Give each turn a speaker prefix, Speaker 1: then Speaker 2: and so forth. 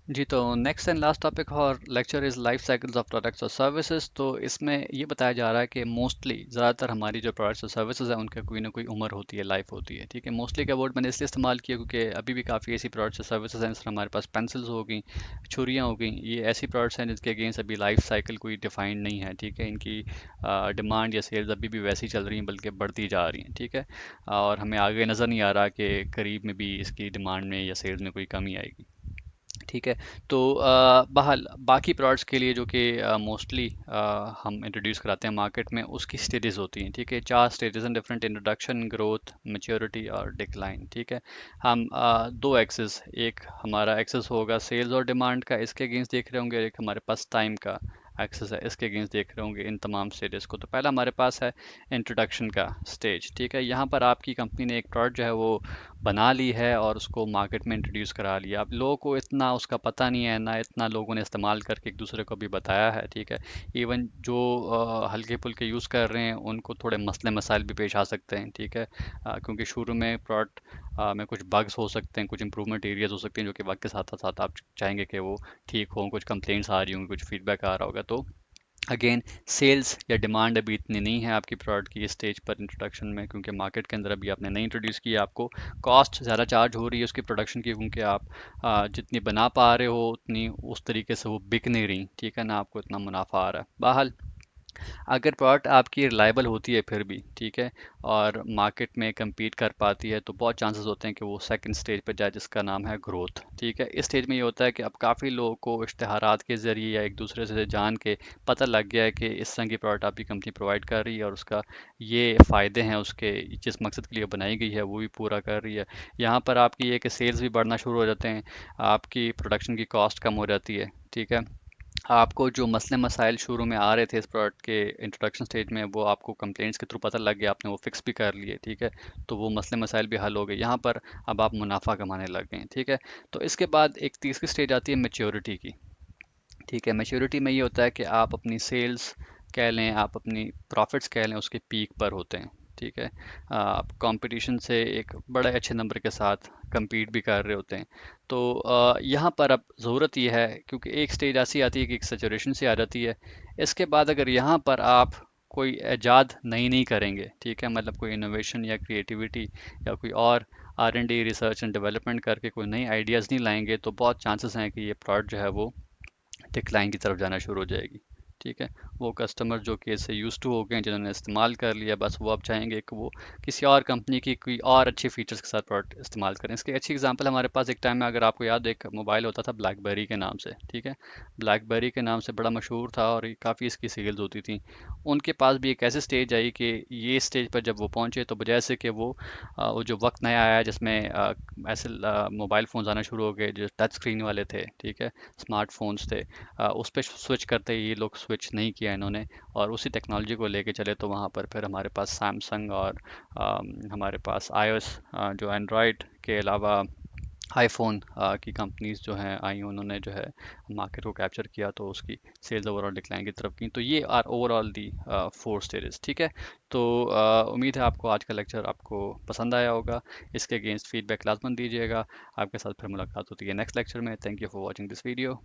Speaker 1: जी, तो next and last topic और lecture is life cycles of products और services. तो इसमें ये बताया जा रहा है कि मोस्टली ज़्यादातर हमारी जो प्रोडक्ट्स और सर्विसेज हैं उनका कोई ना कोई उम्र होती है, लाइफ होती है। ठीक है, मोस्टली का वर्ड मैंने इसलिए इस्तेमाल किया क्योंकि अभी भी काफ़ी ऐसी प्रोडक्ट्स और सर्विसेज हैं, जैसे हमारे पास पेंसिल्स हो गई, छुरियाँ हो गई, ये ऐसी प्रोडक्ट्स हैं जिनके अगेंस्ट अभी लाइफ साइकिल कोई डिफाइंड नहीं है। ठीक है, इनकी डिमांड या सेल्स अभी भी वैसी चल रही हैं, बल्कि बढ़ती जा रही हैं। ठीक है, और हमें आगे नज़र नहीं आ रहा कि करीब में भी इसकी डिमांड में या सेल्स में कोई कमी आएगी। ठीक है, तो बहल बाकी प्रोडक्ट्स के लिए जो कि मोस्टली हम इंट्रोड्यूस कराते हैं मार्केट में, उसकी स्टेजेस होती हैं। ठीक है, 4 स्टेजेस हैं डिफरेंट: इंट्रोडक्शन, ग्रोथ, मैच्योरिटी और डिक्लाइन। ठीक है, हम दो एक्सेस, एक हमारा एक्सेस होगा सेल्स और डिमांड का, इसके अगेंस्ट देख रहे होंगे, एक हमारे पास टाइम का एक्सेस है, इसके अगेंस्ट देख रहे होंगे इन तमाम स्टेजेस को। तो पहला हमारे पास है इंट्रोडक्शन का स्टेज। ठीक है, यहाँ पर आपकी कंपनी ने एक प्रोडक्ट जो है वो बना ली है और उसको मार्केट में इंट्रोड्यूस करा लिया। अब लोगों को इतना उसका पता नहीं है, ना इतना लोगों ने इस्तेमाल करके एक दूसरे को भी बताया है। ठीक है, इवन जो हल्के फुल्के यूज़ कर रहे हैं उनको थोड़े मसले मसाइल भी पेश आ सकते हैं। ठीक है, क्योंकि शुरू में प्रोडक्ट में कुछ बग्स हो सकते हैं, कुछ इंप्रूवमेंट एरियाज हो सकते हैं जो कि वक्त के साथ साथ आप चाहेंगे कि वो ठीक हों, कुछ कंप्लेंट्स आ रही होंगी, कुछ फीडबैक आ रहा होगा। तो अगेन सेल्स या डिमांड अभी इतनी नहीं है आपकी प्रोडक्ट की इस स्टेज पर इंट्रोडक्शन में, क्योंकि मार्केट के अंदर अभी आपने नहीं इंट्रोड्यूस किया। आपको कॉस्ट ज़्यादा चार्ज हो रही है उसकी प्रोडक्शन की, क्योंकि आप जितनी बना पा रहे हो उतनी उस तरीके से वो बिक नहीं रही। ठीक है ना, आपको इतना मुनाफा आ रहा है। बहरहाल अगर प्रोडक्ट आपकी रिलायबल होती है फिर भी, ठीक है, और मार्केट में compete कर पाती है, तो बहुत चांसेस होते हैं कि वो सेकंड स्टेज पे जाए, जिसका नाम है ग्रोथ। ठीक है, इस स्टेज में ये होता है कि अब काफ़ी लोगों को इश्तिहारात के ज़रिए या एक दूसरे से जान के पता लग गया है कि इस तरह की प्रोडक्ट आपकी कंपनी प्रोवाइड कर रही है और उसका ये फ़ायदे हैं, उसके जिस मकसद के लिए बनाई गई है वो भी पूरा कर रही है। यहाँ पर आपकी ये कि सेल्स भी बढ़ना शुरू हो जाते हैं, आपकी प्रोडक्शन की कॉस्ट कम हो जाती है। ठीक है, आपको जो मसले मसाइल शुरू में आ रहे थे इस प्रोडक्ट के इंट्रोडक्शन स्टेज में, वो आपको कंप्लेंट्स के थ्रू पता लग गया, आपने वो फिक्स भी कर लिए। ठीक है, तो वो मसले मसाइल भी हल हो गए। यहाँ पर अब आप मुनाफा कमाने लग गए हैं। ठीक है, तो इसके बाद एक तीसरी स्टेज आती है मैच्योरिटी की। ठीक है, मैच्योरिटी में ये होता है कि आप अपनी सेल्स कह लें, आप अपनी प्रॉफिट्स कह लें, उसके पीक पर होते हैं। ठीक है, आप कंपटीशन से एक बड़े अच्छे नंबर के साथ compete भी कर रहे होते हैं। तो यहाँ पर अब ज़रूरत यह है, क्योंकि एक स्टेज ऐसी आती है कि एक सेचुरेशन से आ जाती है। इसके बाद अगर यहाँ पर आप कोई ईजाद नई नहीं करेंगे, ठीक है, मतलब कोई इनोवेशन या क्रिएटिविटी या कोई और R&D, रिसर्च एंड डेवलपमेंट करके कोई नई आइडियाज़ नहीं लाएंगे, तो बहुत चांसेस हैं कि ये प्रोडक्ट जो है वो डिक्लाइन की तरफ जाना शुरू हो जाएगी। ठीक है, वो कस्टमर जो कि इससे यूज टू हो गए हैं, जिन्होंने इस्तेमाल कर लिया, बस वो अब चाहेंगे कि वो किसी और कंपनी की कोई और अच्छे फीचर्स के साथ प्रोडक्ट इस्तेमाल करें। इसकी अच्छी एग्जांपल हमारे पास एक टाइम में, अगर आपको याद, एक मोबाइल होता था ब्लैकबेरी के नाम से। ठीक है, ब्लैकबेरी के नाम से बड़ा मशहूर था और काफ़ी इसकी सेल्स होती थी। उनके पास भी एक ऐसे स्टेज आई कि ये स्टेज पर जब वो पहुंचे, तो बजाय से कि वो जो वक्त नया आया जिसमें ऐसे मोबाइल फ़ोन्स आना शुरू हो गए जो टच स्क्रीन वाले थे। ठीक है, स्मार्टफोन्स थे, उस पे स्विच करते ही ये लोग स्विच नहीं किया इन्होंने, और उसी टेक्नोलॉजी को लेके चले। तो वहाँ पर फिर हमारे पास सैमसंग और हमारे पास iOS, जो एंड्रॉयड के अलावा आईफोन की कंपनीज जो हैं आई, उन्होंने जो है मार्केट को कैप्चर किया, तो उसकी सेल्स ओवरऑल डिक्लाइन की तरफ की। तो ये आर ओवरऑल दी 4 स्टेजेस। ठीक है, तो उम्मीद है आपको आज का लेक्चर आपको पसंद आया होगा। इसके अगेंस्ट फीडबैक लाजमन दीजिएगा। आपके साथ फिर मुलाकात होती है नेक्स्ट लेक्चर में। Thank you for watching this video.